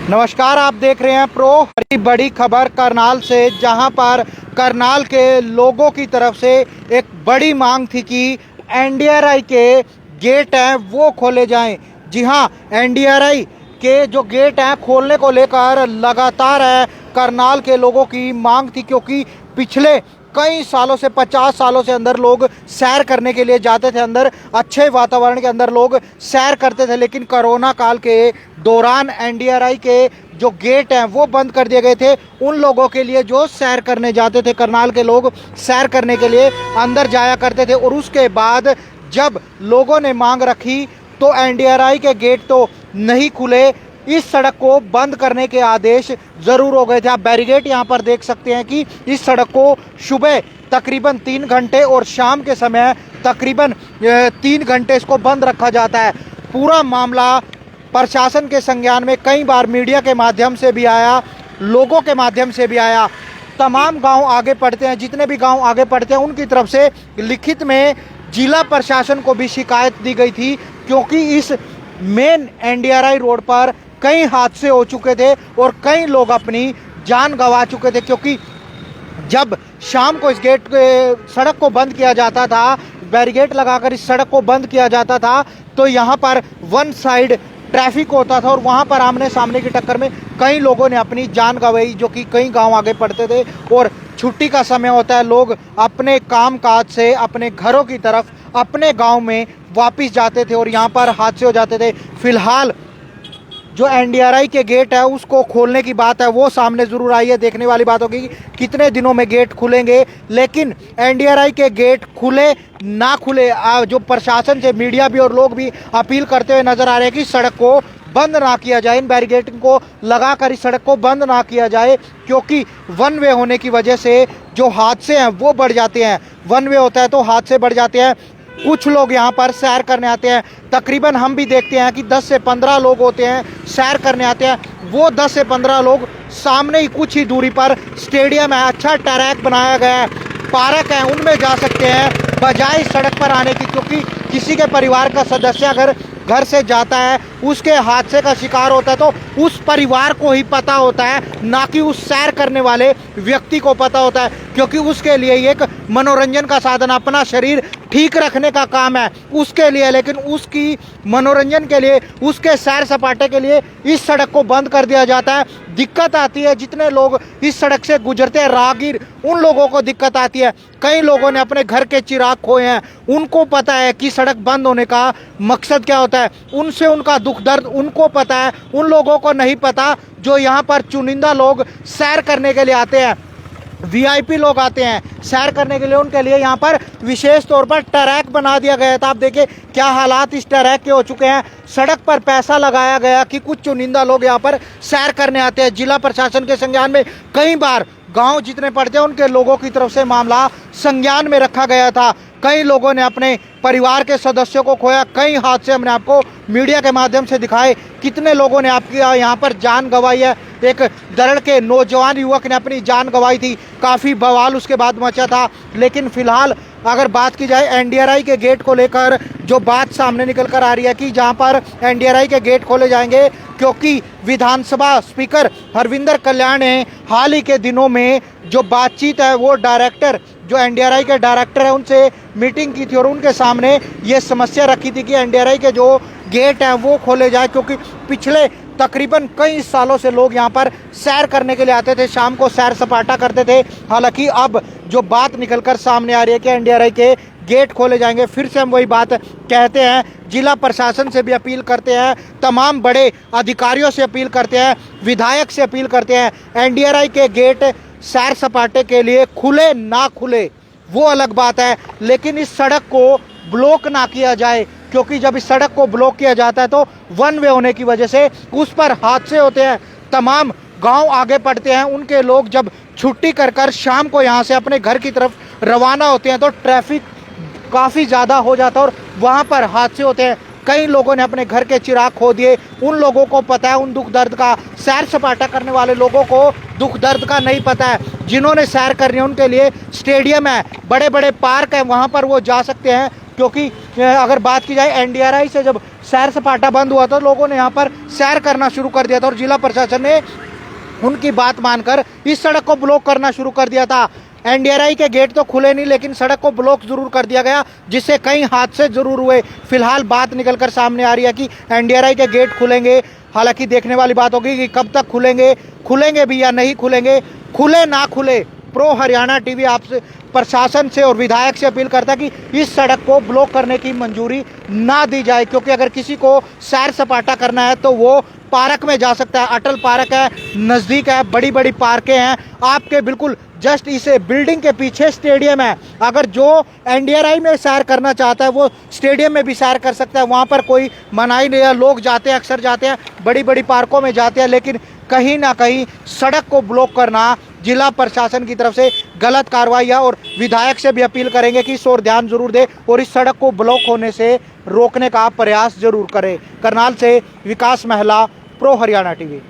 नमस्कार, आप देख रहे हैं प्रो। बड़ी खबर करनाल से, जहां पर करनाल के लोगों की तरफ से एक बड़ी मांग थी कि एनडीआरआई के गेट हैं वो खोले जाएं। जी हां, एनडीआरआई के जो गेट हैं खोलने को लेकर लगातार है करनाल के लोगों की मांग थी, क्योंकि पिछले कई सालों से 50 सालों से अंदर लोग सैर करने के लिए जाते थे, अंदर अच्छे वातावरण के अंदर लोग सैर करते थे। लेकिन कोरोना काल के दौरान एनडीआरआई के जो गेट हैं वो बंद कर दिए गए थे। उन लोगों के लिए जो सैर करने जाते थे, करनाल के लोग सैर करने के लिए अंदर जाया करते थे। और उसके बाद जब लोगों ने मांग रखी तो एनडीआरआई के गेट तो नहीं खुले, इस सड़क को बंद करने के आदेश ज़रूर हो गए थे। आप बैरिकेड यहाँ पर देख सकते हैं कि इस सड़क को सुबह तकरीबन 3 घंटे और शाम के समय तकरीबन 3 घंटे इसको बंद रखा जाता है। पूरा मामला प्रशासन के संज्ञान में कई बार मीडिया के माध्यम से भी आया, लोगों के माध्यम से भी आया। तमाम गांव आगे बढ़ते हैं, जितने भी गांव आगे बढ़ते हैं उनकी तरफ से लिखित में जिला प्रशासन को भी शिकायत दी गई थी, क्योंकि इस मेन एनडीआरआई रोड पर कई हादसे हो चुके थे और कई लोग अपनी जान गंवा चुके थे। क्योंकि जब शाम को इस गेट सड़क को बंद किया जाता था, बैरिकेड लगाकर इस सड़क को बंद किया जाता था, तो यहाँ पर वन साइड ट्रैफिक होता था और वहाँ पर आमने सामने की टक्कर में कई लोगों ने अपनी जान गंवाई, जो कि कई गांव आगे पड़ते थे। और छुट्टी का समय होता है, लोग अपने काम काज से अपने घरों की तरफ अपने गांव में वापस जाते थे और यहाँ पर हादसे हो जाते थे। फिलहाल जो एनडीआरआई के गेट है उसको खोलने की बात है वो सामने ज़रूर आई है। देखने वाली बात होगी कि कितने दिनों में गेट खुलेंगे। लेकिन एनडीआरआई के गेट खुले ना खुले, जो प्रशासन से मीडिया भी और लोग भी अपील करते हुए नजर आ रहे हैं कि सड़क को बंद ना किया जाए, इन बैरिकेड को लगाकर इस सड़क को बंद ना किया जाए, क्योंकि वन वे होने की वजह से जो हादसे हैं वो बढ़ जाते हैं। वन वे होता है तो हादसे बढ़ जाते हैं। कुछ लोग यहाँ पर सैर करने आते हैं, तकरीबन हम भी देखते हैं कि 10 से 15 लोग होते हैं सैर करने आते हैं। वो 10 से 15 लोग सामने ही कुछ ही दूरी पर स्टेडियम है, अच्छा ट्रैक बनाया गया है, पार्क है, उनमें जा सकते हैं बजाय सड़क पर आने की। क्योंकि किसी के परिवार का सदस्य अगर घर से जाता है, उसके हादसे का शिकार होता है, तो उस परिवार को ही पता होता है, ना कि उस सैर करने वाले व्यक्ति को पता होता है। क्योंकि उसके लिए एक मनोरंजन का साधन, अपना शरीर ठीक रखने का काम है उसके लिए, लेकिन उसकी मनोरंजन के लिए, उसके सैर सपाटे के लिए इस सड़क को बंद कर दिया जाता है। दिक्कत आती है जितने लोग इस सड़क से गुजरते हैं, राहगीर, उन लोगों को दिक्कत आती है। कई लोगों ने अपने घर के चिराग खोए हैं, उनको पता है कि सड़क बंद होने का मकसद क्या होता है, उनसे उनका दुख दर्द उनको पता है। उन लोगों को नहीं पता जो यहाँ पर चुनिंदा लोग सैर करने के लिए आते हैं, वीआईपी लोग आते हैं सैर करने के लिए। उनके लिए यहाँ पर विशेष तौर पर ट्रैक बना दिया गया था। आप देखिए क्या हालात इस ट्रैक के हो चुके हैं। सड़क पर पैसा लगाया गया कि कुछ चुनिंदा लोग यहाँ पर सैर करने आते हैं। जिला प्रशासन के संज्ञान में कई बार गांव जितने पड़ते हैं उनके लोगों की तरफ से मामला संज्ञान में रखा गया था। कई लोगों ने अपने परिवार के सदस्यों को खोया, कई हादसे हमने आपको मीडिया के माध्यम से दिखाए। कितने लोगों ने आपकी यहाँ पर जान गंवाई है। एक दरड़ के नौजवान युवक ने अपनी जान गंवाई थी, काफ़ी बवाल उसके बाद मचा था। लेकिन फिलहाल अगर बात की जाए एनडीआरआई के गेट को लेकर, जो बात सामने निकल कर आ रही है कि जहां पर एनडीआरआई के गेट खोले जाएंगे, क्योंकि विधानसभा स्पीकर हरविंदर कल्याण ने हाल ही के दिनों में जो बातचीत है वो डायरेक्टर, जो एनडीआरआई के डायरेक्टर है, उनसे मीटिंग की थी और उनके सामने ये समस्या रखी थी कि एनडीआरआई के जो गेट हैं वो खोले जाए। क्योंकि पिछले तकरीबन कई सालों से लोग यहाँ पर सैर करने के लिए आते थे, शाम को सैर सपाटा करते थे। हालांकि अब जो बात निकल कर सामने आ रही है कि एनडीआरआई के गेट खोले जाएंगे, फिर से हम वही बात कहते हैं, जिला प्रशासन से भी अपील करते हैं, तमाम बड़े अधिकारियों से अपील करते हैं, विधायक से अपील करते हैं, एनडीआरआई के गेट सैर सपाटे के लिए खुले ना खुले वो अलग बात है, लेकिन इस सड़क को ब्लॉक ना किया जाए। क्योंकि जब इस सड़क को ब्लॉक किया जाता है तो वन वे होने की वजह से उस पर हादसे होते हैं। तमाम गांव आगे बढ़ते हैं, उनके लोग जब छुट्टी कर शाम को यहाँ से अपने घर की तरफ रवाना होते हैं तो ट्रैफिक काफ़ी ज़्यादा हो जाता है और वहाँ पर हादसे होते हैं। कई लोगों ने अपने घर के चिराग खो दिए। उन लोगों को पता है उन दुख दर्द का, सैर सपाटा करने वाले लोगों को दुख दर्द का नहीं पता है। जिन्होंने सैर करनी है उनके लिए स्टेडियम है, बड़े बड़े पार्क हैं, वहाँ पर वो जा सकते हैं। क्योंकि अगर बात की जाए एनडीआरआई से जब सैर सपाटा बंद हुआ था, लोगों ने यहाँ पर सैर करना शुरू कर दिया था और जिला प्रशासन ने उनकी बात मानकर इस सड़क को ब्लॉक करना शुरू कर दिया था। एनडीआरआई के गेट तो खुले नहीं, लेकिन सड़क को ब्लॉक जरूर कर दिया गया, जिससे कई हादसे जरूर हुए। फिलहाल बात निकलकर सामने आ रही है कि एनडीआरआई के गेट खुलेंगे। हालांकि देखने वाली बात होगी कि कब तक खुलेंगे भी या नहीं खुलेंगे। खुले ना खुले, प्रो हरियाणा टीवी आपसे, प्रशासन से और विधायक से अपील करता है कि इस सड़क को ब्लॉक करने की मंजूरी ना दी जाए, क्योंकि अगर किसी को सैर सपाटा करना है तो वो पार्क में जा सकता है। अटल पार्क है, नज़दीक है, बड़ी बड़ी पार्कें हैं आपके बिल्कुल जस्ट इस बिल्डिंग के पीछे स्टेडियम है। अगर जो एनडीआरआई में सैर करना चाहता है वो स्टेडियम में भी सैर कर सकता है, वहाँ पर कोई मनाही नहीं है। लोग जाते हैं, अक्सर जाते हैं, बड़ी बड़ी पार्कों में जाते हैं, लेकिन कहीं ना कहीं सड़क को ब्लॉक करना जिला प्रशासन की तरफ से गलत कार्रवाई है। और विधायक से भी अपील करेंगे कि इस ओर ध्यान जरूर दे और इस सड़क को ब्लॉक होने से रोकने का प्रयास जरूर करें। करनाल से विकास महला, प्रो हरियाणा टीवी।